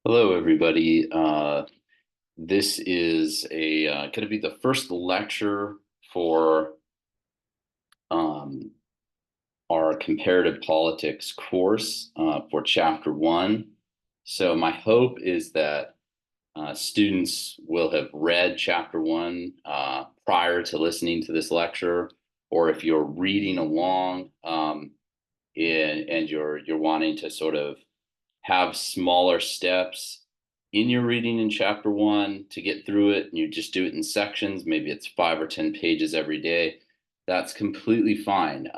Hello, everybody. This is a going to be the first lecture for um, our comparative politics course for chapter one. So my hope is that students will have read chapter one prior to listening to this lecture, or if you're reading along and you're wanting to sort of have smaller steps in your reading in chapter one to get through it, and you just do it in sections. Maybe it's 5 or 10 pages every day. That's completely fine.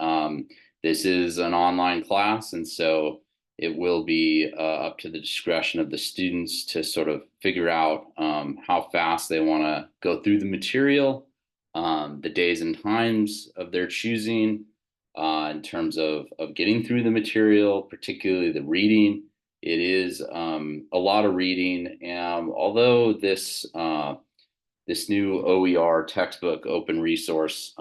This is an online class, and so it will be up to the discretion of the students to sort of figure out how fast they want to go through the material, the days and times of their choosing, in terms of getting through the material, particularly the reading. It is a lot of reading, and although this new OER textbook, open resource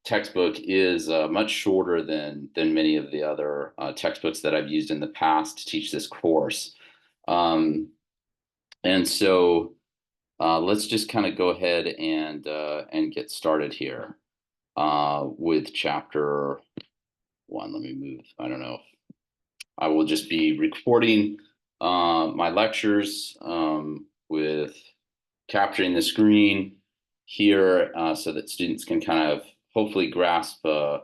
textbook, is much shorter than many of the other textbooks that I've used in the past to teach this course. Um, and so let's just kind of go ahead and get started here with chapter one. Let me move. I don't know. I will just be recording my lectures with capturing the screen here so that students can kind of hopefully grasp the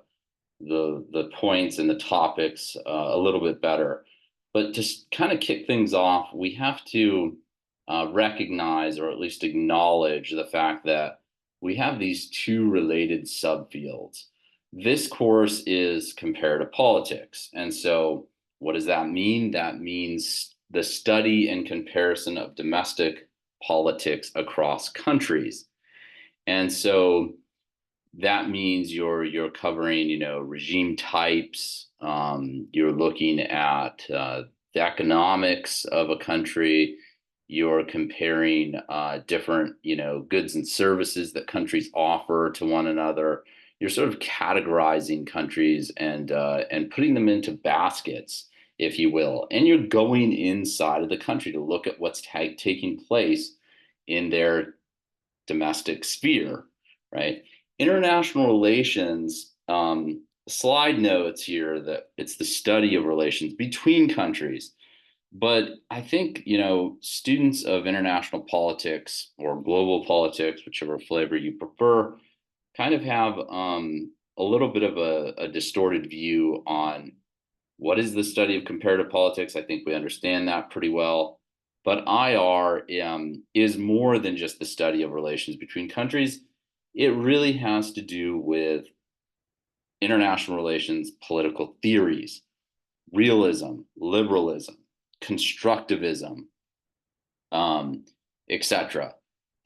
points and the topics a little bit better. But to kind of kick things off, we have to recognize, or at least acknowledge, the fact that we have these two related subfields. This course is comparative politics. And so what does that mean? That means the study and comparison of domestic politics across countries. And so that means you're covering, regime types. You're looking at the economics of a country. You're comparing different, goods and services that countries offer to one another. You're sort of categorizing countries and putting them into baskets, if you will. And you're going inside of the country to look at what's taking place in their domestic sphere, right? International relations, slide notes here that it's the study of relations between countries. But I think, students of international politics or global politics, whichever flavor you prefer, kind of have a little bit of a distorted view on what is the study of comparative politics. I think we understand that pretty well. But IR is more than just the study of relations between countries. It really has to do with international relations, political theories, realism, liberalism, constructivism, etc.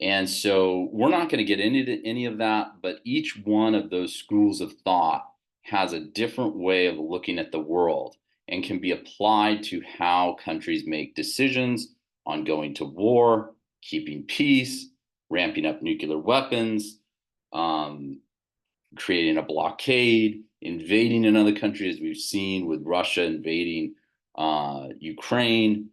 And so we're not going to get into any of that, but each one of those schools of thought has a different way of looking at the world and can be applied to how countries make decisions on going to war, keeping peace, ramping up nuclear weapons, um, creating a blockade, invading another country, as we've seen with Russia invading Ukraine,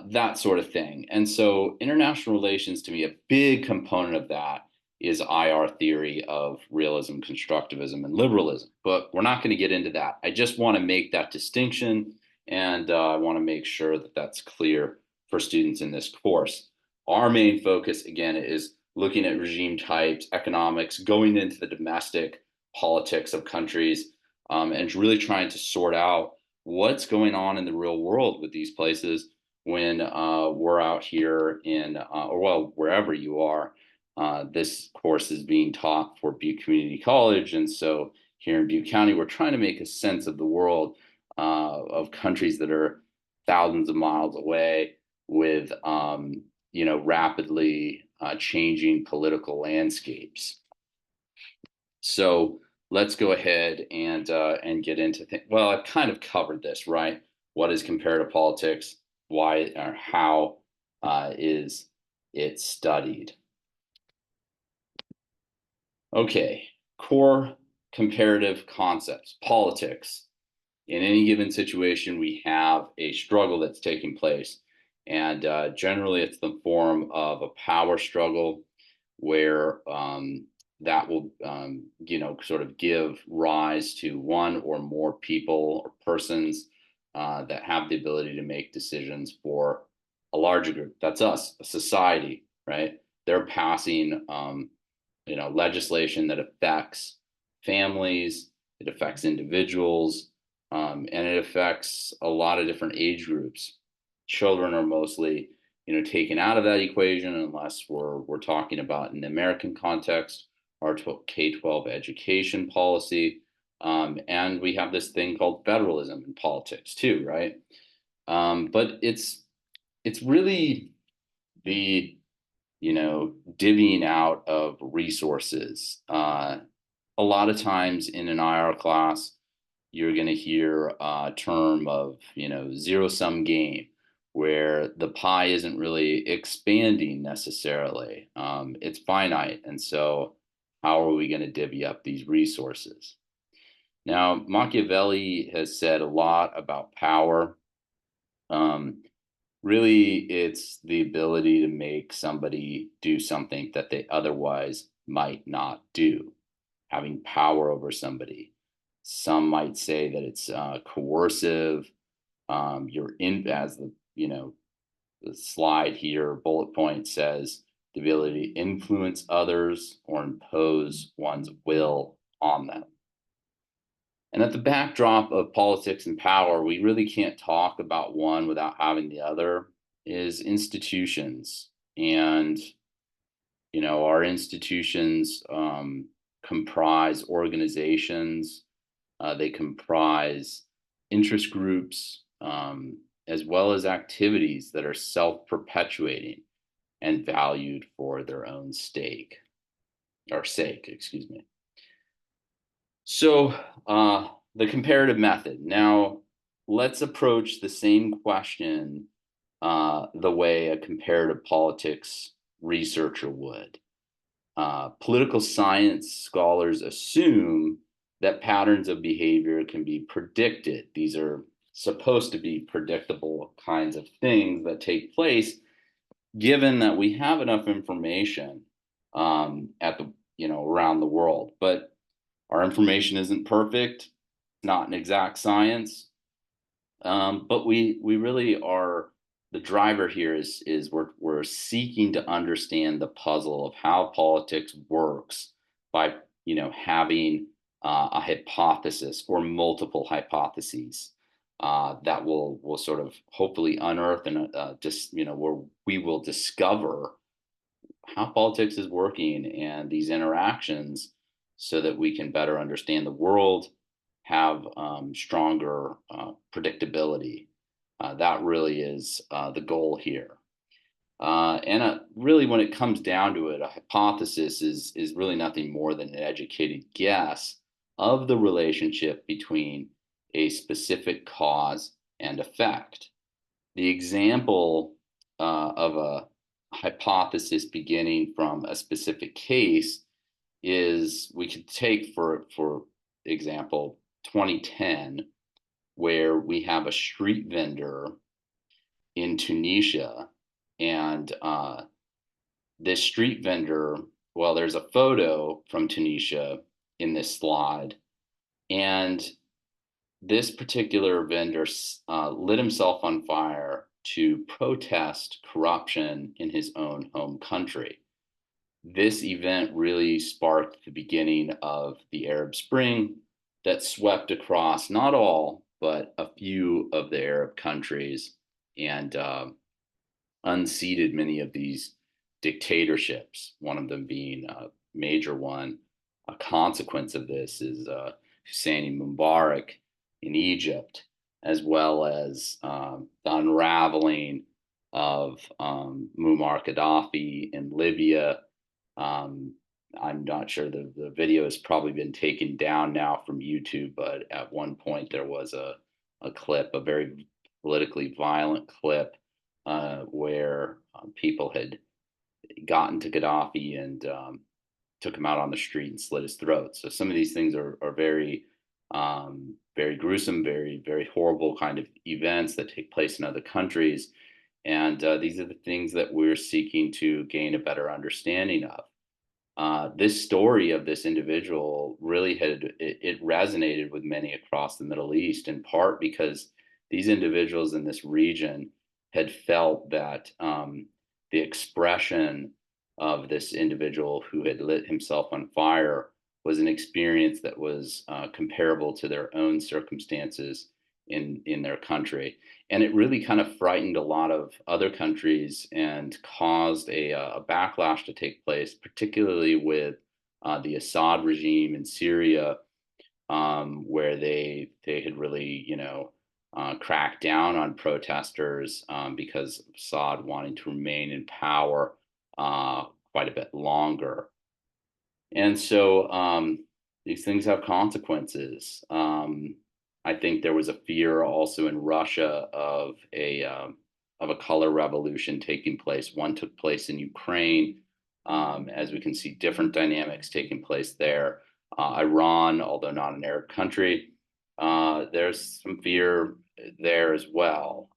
that sort of thing. And so, international relations, to me, a big component of that is IR theory of realism, constructivism, and liberalism. But we're not going to get into that. I just want to make that distinction, and I want to make sure that that's clear for students in this course. Our main focus, again, is looking at regime types, economics, going into the domestic politics of countries, and really trying to sort out what's going on in the real world with these places when we're out here in, or well, wherever you are. This course is being taught for Butte Community College. And so here in Butte County, we're trying to make a sense of the world, of countries that are thousands of miles away with, rapidly changing political landscapes. So let's go ahead and get into things. Well, I've kind of covered this, right? What is comparative politics? Why or how is it studied? Okay, core comparative concepts, politics. In any given situation, we have a struggle that's taking place. And generally, it's the form of a power struggle where that will, sort of give rise to one or more people or persons that have the ability to make decisions for a larger group. That's us, a society, right? They're passing, legislation that affects families, it affects individuals, and it affects a lot of different age groups. Children are mostly, taken out of that equation unless we're talking about in the American context, our K-12 education policy, and we have this thing called federalism in politics too, right? But it's really the divvying out of resources. A lot of times in an IR class, you're going to hear a term of, zero sum game, where the pie isn't really expanding necessarily. It's finite. And so, how are we going to divvy up these resources? Now, Machiavelli has said a lot about power. Um, Really, it's the ability to make somebody do something that they otherwise might not do, having power over somebody. Some might say that it's coercive. You're in, as the slide here, bullet point says, the ability to influence others or impose one's will on them. And at the backdrop of politics and power, we really can't talk about one without having the other, is institutions. And, our institutions comprise organizations, they comprise interest groups, as well as activities that are self perpetuating and valued for their own sake, excuse me. So, the comparative method. Now, let's approach the same question the way a comparative politics researcher would. Political science scholars assume that patterns of behavior can be predicted. These are supposed to be predictable kinds of things that take place, given that we have enough information at the around the world. But our information isn't perfect, not an exact science, but we really are. The driver here is we're seeking to understand the puzzle of how politics works by having a hypothesis or multiple hypotheses that will sort of hopefully unearth and just where we will discover how politics is working and these interactions so that we can better understand the world, have stronger predictability. That really is the goal here. And really, when it comes down to it, a hypothesis is really nothing more than an educated guess of the relationship between a specific cause and effect. The example of a hypothesis beginning from a specific case is we could take for example 2010, where we have a street vendor in Tunisia, and this street vendor, well, there's a photo from Tunisia in this slide, and this particular vendor lit himself on fire to protest corruption in his own home country. This event really sparked the beginning of the Arab Spring that swept across not all, but a few of the Arab countries and unseated many of these dictatorships, one of them being a major one. A consequence of this is Hosni Mubarak in Egypt, as well as the unraveling of Muammar Gaddafi in Libya. I'm not sure the video has probably been taken down now from YouTube, but at one point there was a clip, a very politically violent clip, where people had gotten to Gaddafi and took him out on the street and slit his throat. So some of these things are very, very gruesome, very, very horrible kind of events that take place in other countries. And these are the things that we're seeking to gain a better understanding of. This story of this individual really it resonated with many across the Middle East, in part because these individuals in this region had felt that the expression of this individual who had lit himself on fire was an experience that was comparable to their own circumstances in their country, and it really kind of frightened a lot of other countries and caused a backlash to take place, particularly with the Assad regime in Syria, where they had really cracked down on protesters because of Assad wanting to remain in power quite a bit longer. And so these things have consequences. I think there was a fear also in Russia of a color revolution taking place. One took place in Ukraine, as we can see different dynamics taking place there. Iran, although not an Arab country, there's some fear there as well,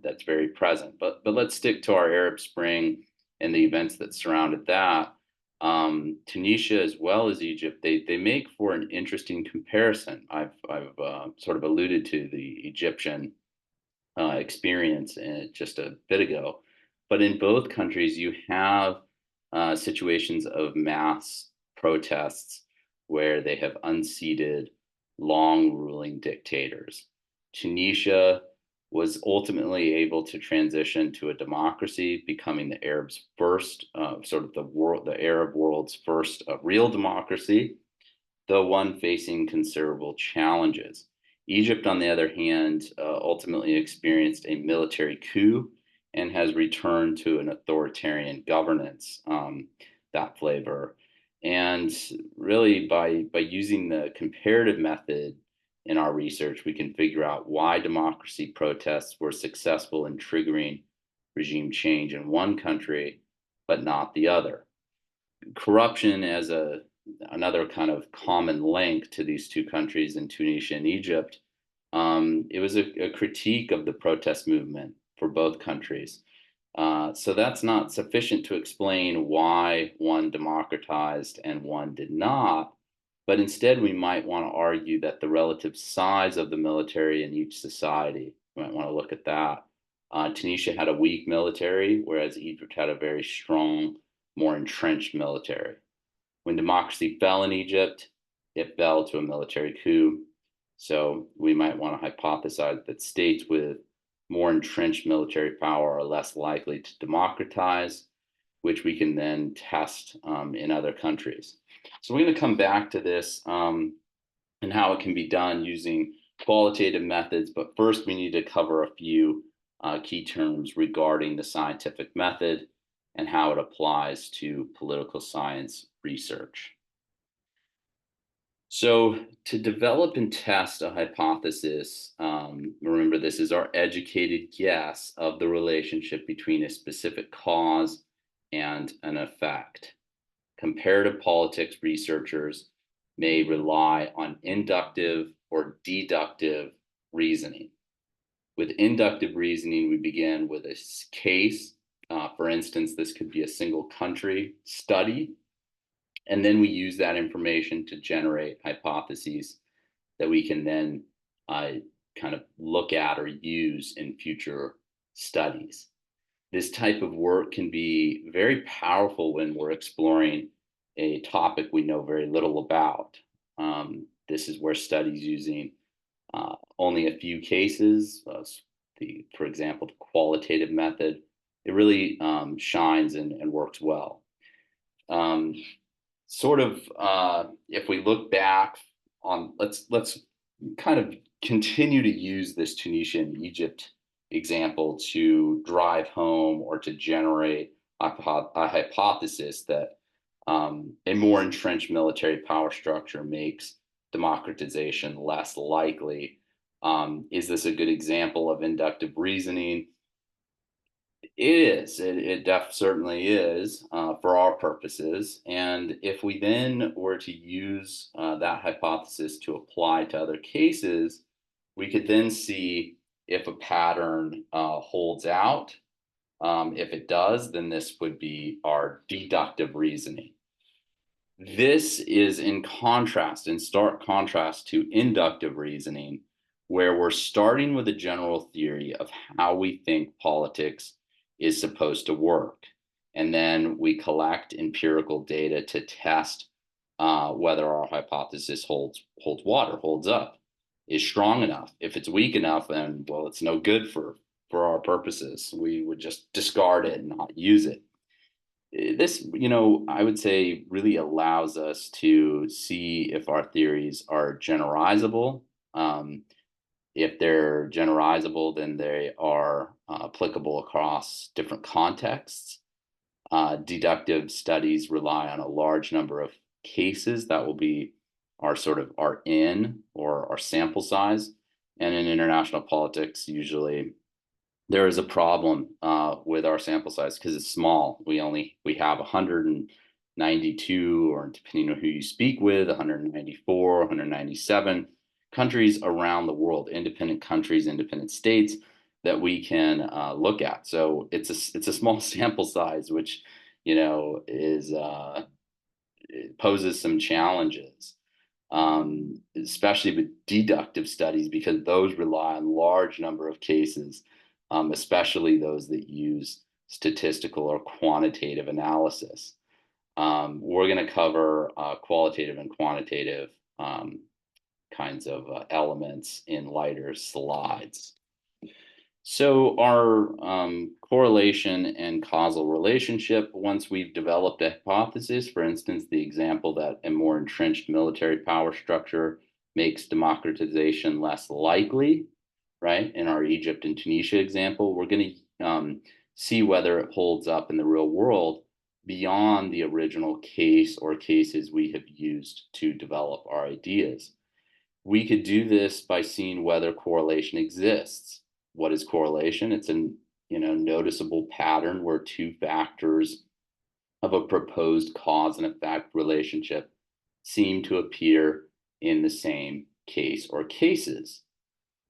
that's very present. But let's stick to our Arab Spring and the events that surrounded that. Tunisia as well as Egypt, they make for an interesting comparison. I've sort of alluded to the Egyptian experience just a bit ago, but in both countries you have situations of mass protests where they have unseated long ruling dictators. Tunisia was ultimately able to transition to a democracy, becoming the Arabs' first, the Arab world's first real democracy, though one facing considerable challenges. Egypt, on the other hand, ultimately experienced a military coup and has returned to an authoritarian governance, that flavor. And really, by using the comparative method in our research, we can figure out why democracy protests were successful in triggering regime change in one country, but not the other. Corruption as another kind of common link to these two countries in Tunisia and Egypt. It was a critique of the protest movement for both countries. So that's not sufficient to explain why one democratized and one did not. But instead, we might want to argue that the relative size of the military in each society, we might want to look at that. Tunisia had a weak military, whereas Egypt had a very strong, more entrenched military. When democracy fell in Egypt, it fell to a military coup. So we might want to hypothesize that states with more entrenched military power are less likely to democratize, which we can then test in other countries. So we're going to come back to this and how it can be done using qualitative methods. But first, we need to cover a few key terms regarding the scientific method and how it applies to political science research. So, to develop and test a hypothesis, remember this is our educated guess of the relationship between a specific cause and an effect. Comparative politics researchers may rely on inductive or deductive reasoning. With inductive reasoning, we begin with a case. For instance, this could be a single country study. And then we use that information to generate hypotheses that we can then kind of look at or use in future studies. This type of work can be very powerful when we're exploring a topic we know very little about. This is where studies using only a few cases, for example, the qualitative method, it really shines and works well. If we look back on, let's kind of continue to use this Tunisia and Egypt example to drive home or to generate a hypothesis that a more entrenched military power structure makes democratization less likely. Is this a good example of inductive reasoning? It is. It certainly is for our purposes. And if we then were to use that hypothesis to apply to other cases, we could then see if a pattern holds out If it does, then this would be our deductive reasoning. This is in contrast, in stark contrast to inductive reasoning, where we're starting with a general theory of how we think politics is supposed to work. And then we collect empirical data to test whether our hypothesis holds water, holds up, is strong enough. If it's weak enough, then well, it's no good for our purposes. We would just discard it and not use it. This, I would say really allows us to see if our theories are generalizable. Um, if they're generalizable, then they are applicable across different contexts. Deductive studies rely on a large number of cases that will be our sort of our N or our sample size. And in international politics, usually there is a problem with our sample size because it's small. We have 192, or depending on who you speak with, 194, 197 countries around the world, independent countries, independent states that we can look at. So it's a small sample size, which is it poses some challenges, especially with deductive studies, because those rely on large number of cases, especially those that use statistical or quantitative analysis. We're going to cover qualitative and quantitative kinds of elements in lighter slides. So our correlation and causal relationship, once we've developed a hypothesis, for instance, the example that a more entrenched military power structure makes democratization less likely, right? In our Egypt and Tunisia example, we're going to see whether it holds up in the real world beyond the original case or cases we have used to develop our ideas. We could do this by seeing whether correlation exists. What is correlation? It's a noticeable pattern where two factors of a proposed cause and effect relationship seem to appear in the same case or cases.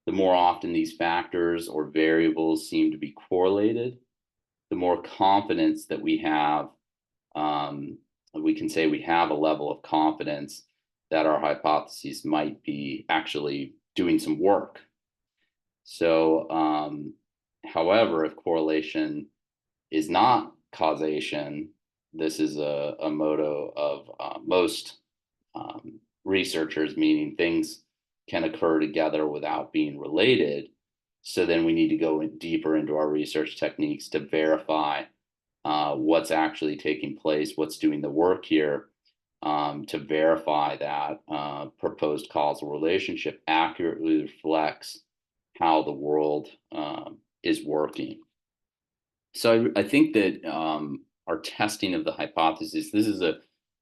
The more often these factors or variables seem to be correlated, the more confidence that we have. We can say we have a level of confidence that our hypotheses might be actually doing some work. So, however, if correlation is not causation, this is a motto of most researchers, meaning things can occur together without being related. So then we need to go deeper into our research techniques to verify what's actually taking place, what's doing the work here, to verify that proposed causal relationship accurately reflects how the world is working. So I think that our testing of the hypothesis, this is a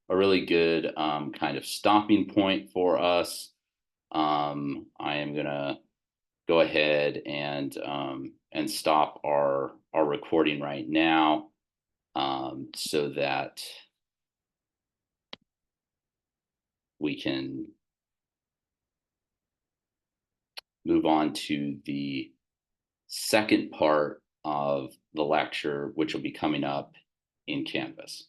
really good kind of stopping point for us. I am going to go ahead and stop our recording right now, so that we can move on to the second part of the lecture, which will be coming up in Canvas.